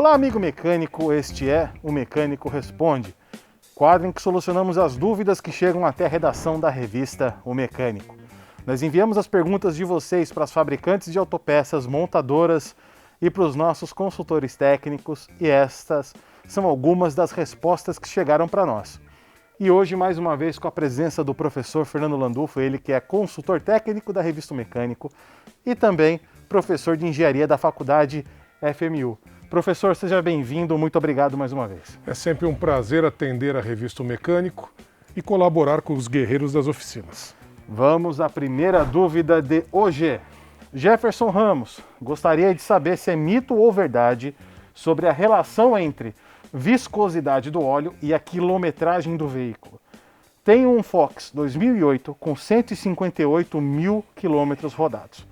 Olá, amigo mecânico, este é o Mecânico Responde, quadro em que solucionamos as dúvidas que chegam até a redação da revista O Mecânico. Nós enviamos as perguntas de vocês para as fabricantes de autopeças, montadoras e para os nossos consultores técnicos, e estas são algumas das respostas que chegaram para nós. E hoje, mais uma vez, com a presença do professor Fernando Landulfo, ele que é consultor técnico da revista O Mecânico e também professor de engenharia da faculdade FMU. Professor, seja bem-vindo, muito obrigado mais uma vez. É sempre um prazer atender a revista O Mecânico e colaborar com os guerreiros das oficinas. Vamos à primeira dúvida de hoje. Jefferson Ramos gostaria de saber se é mito ou verdade sobre a relação entre viscosidade do óleo e a quilometragem do veículo. Tenho um Fox 2008 com 158 mil quilômetros rodados.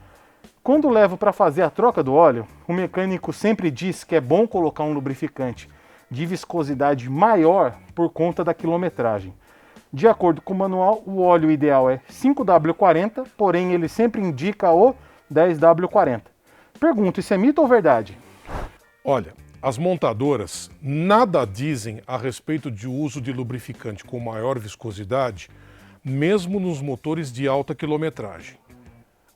Quando levo para fazer a troca do óleo, o mecânico sempre diz que é bom colocar um lubrificante de viscosidade maior por conta da quilometragem. De acordo com o manual, o óleo ideal é 5W40, porém ele sempre indica o 10W40. Pergunto, isso é mito ou verdade? Olha, as montadoras nada dizem a respeito de uso de lubrificante com maior viscosidade, mesmo nos motores de alta quilometragem.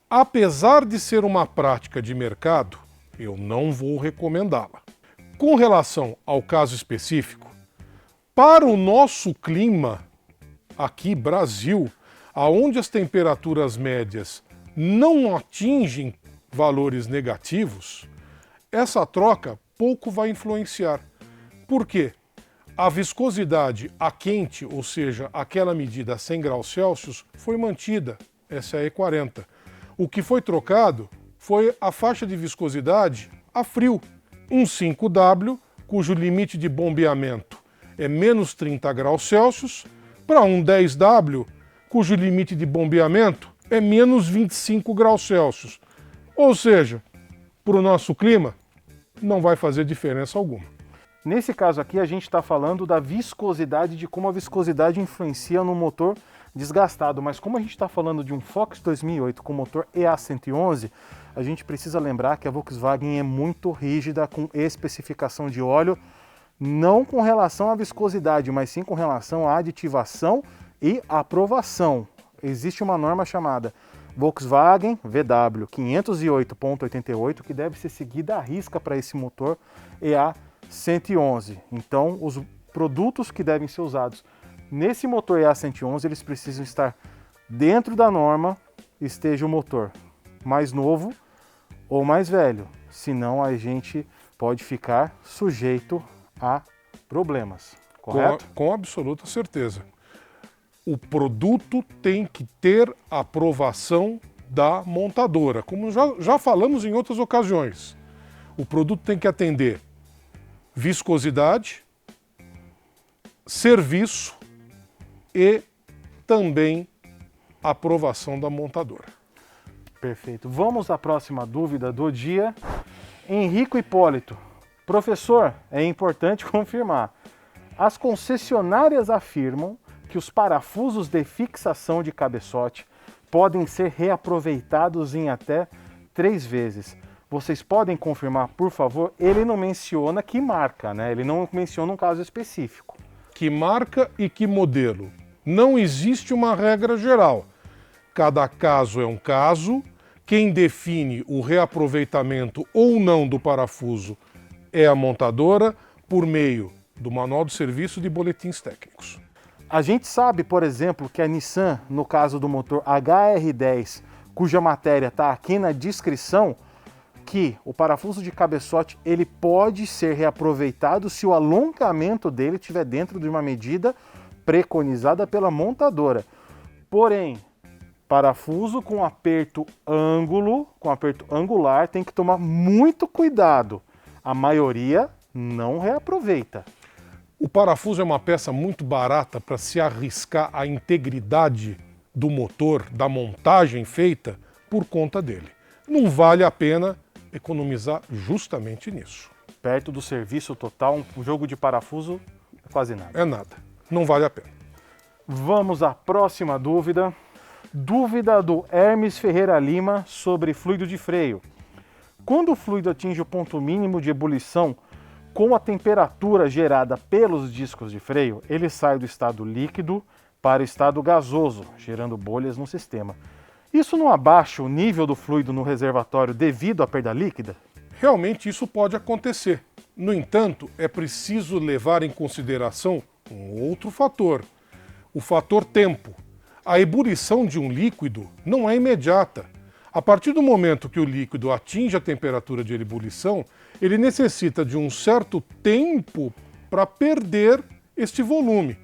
Apesar de ser uma prática de mercado, eu não vou recomendá-la. Com relação ao caso específico, para o nosso clima, aqui Brasil, aonde as temperaturas médias não atingem valores negativos, essa troca pouco vai influenciar. Por quê? A viscosidade a quente, ou seja, aquela medida a 100 graus Celsius, foi mantida, essa é a E40. O que foi trocado foi a faixa de viscosidade a frio, um 5W, cujo limite de bombeamento é menos 30 graus Celsius, para um 10W, cujo limite de bombeamento é menos 25 graus Celsius. Ou seja, para o nosso clima, não vai fazer diferença alguma. Nesse caso aqui, a gente está falando da viscosidade, de como a viscosidade influencia no motor desgastado, mas como a gente está falando de um Fox 2008 com motor EA111, a gente precisa lembrar que a Volkswagen é muito rígida com especificação de óleo, não com relação à viscosidade, mas sim com relação à aditivação e aprovação. Existe uma norma chamada Volkswagen VW 508.88 que deve ser seguida à risca para esse motor EA111. Então, os produtos que devem ser usados nesse motor EA111, eles precisam estar dentro da norma, esteja o motor mais novo ou mais velho, senão a gente pode ficar sujeito a problemas, correto? Com absoluta certeza. O produto tem que ter aprovação da montadora, como já falamos em outras ocasiões. O produto tem que atender viscosidade, serviço e também aprovação da montadora. Perfeito. Vamos à próxima dúvida do dia. Henrico Hipólito. Professor, é importante confirmar. As concessionárias afirmam que os parafusos de fixação de cabeçote podem ser reaproveitados em até 3 vezes. Vocês podem confirmar, por favor? Ele não menciona que marca, né? Ele não menciona um caso específico. Que marca e que modelo? Não existe uma regra geral. Cada caso é um caso. Quem define o reaproveitamento ou não do parafuso é a montadora por meio do manual de serviço de boletins técnicos. A gente sabe, por exemplo, que a Nissan, no caso do motor HR10, cuja matéria está aqui na descrição, que o parafuso de cabeçote ele pode ser reaproveitado se o alongamento dele estiver dentro de uma medida preconizada pela montadora. Porém, parafuso com aperto angular, tem que tomar muito cuidado. A maioria não reaproveita. O parafuso é uma peça muito barata para se arriscar a integridade do motor, da montagem feita por conta dele. Não vale a pena economizar justamente nisso. Perto do serviço total, um jogo de parafuso é quase nada. É nada. Não vale a pena. Vamos à próxima dúvida. Dúvida do Hermes Ferreira Lima sobre fluido de freio. Quando o fluido atinge o ponto mínimo de ebulição, com a temperatura gerada pelos discos de freio, ele sai do estado líquido para o estado gasoso, gerando bolhas no sistema. Isso não abaixa o nível do fluido no reservatório devido à perda líquida? Realmente isso pode acontecer. No entanto, é preciso levar em consideração um outro fator, o fator tempo. A ebulição de um líquido não é imediata. A partir do momento que o líquido atinge a temperatura de ebulição, ele necessita de um certo tempo para perder este volume.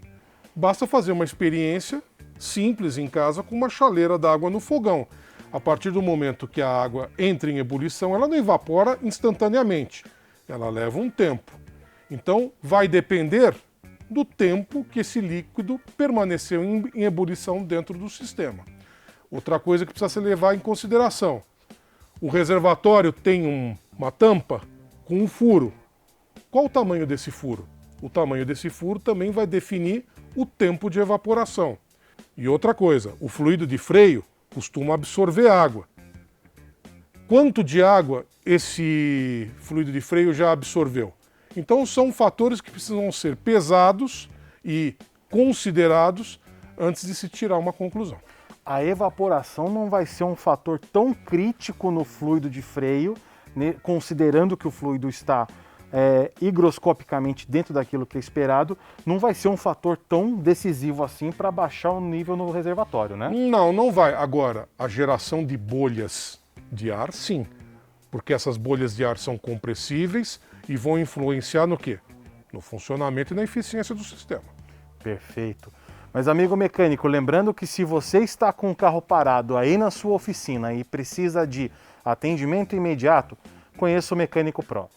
Basta fazer uma experiência simples em casa com uma chaleira d'água no fogão. A partir do momento que a água entra em ebulição, ela não evapora instantaneamente. Ela leva um tempo. Então, vai depender do tempo que esse líquido permaneceu em ebulição dentro do sistema. Outra coisa que precisa se levar em consideração: o reservatório tem uma tampa com um furo. Qual o tamanho desse furo? O tamanho desse furo também vai definir o tempo de evaporação. E outra coisa, o fluido de freio costuma absorver água. Quanto de água esse fluido de freio já absorveu? Então são fatores que precisam ser pesados e considerados antes de se tirar uma conclusão. A evaporação não vai ser um fator tão crítico no fluido de freio, né, considerando que o fluido está higroscopicamente dentro daquilo que é esperado, não vai ser um fator tão decisivo assim para baixar o nível no reservatório, né? Não, não vai. Agora, a geração de bolhas de ar, sim, porque essas bolhas de ar são compressíveis e vão influenciar no quê? No funcionamento e na eficiência do sistema. Perfeito. Mas, amigo mecânico, lembrando que se você está com o carro parado aí na sua oficina e precisa de atendimento imediato, conheça o Mecânico Pro.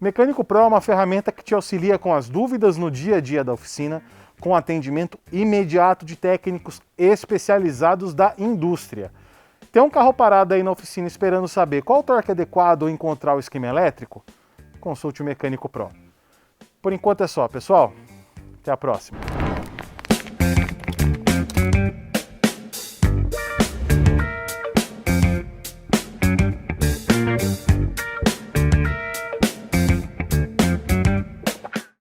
O Mecânico Pro é uma ferramenta que te auxilia com as dúvidas no dia a dia da oficina, com atendimento imediato de técnicos especializados da indústria. Tem um carro parado aí na oficina esperando saber qual o torque adequado ou encontrar o esquema elétrico? Consulte o Mecânico Pro. Por enquanto é só, pessoal. Até a próxima.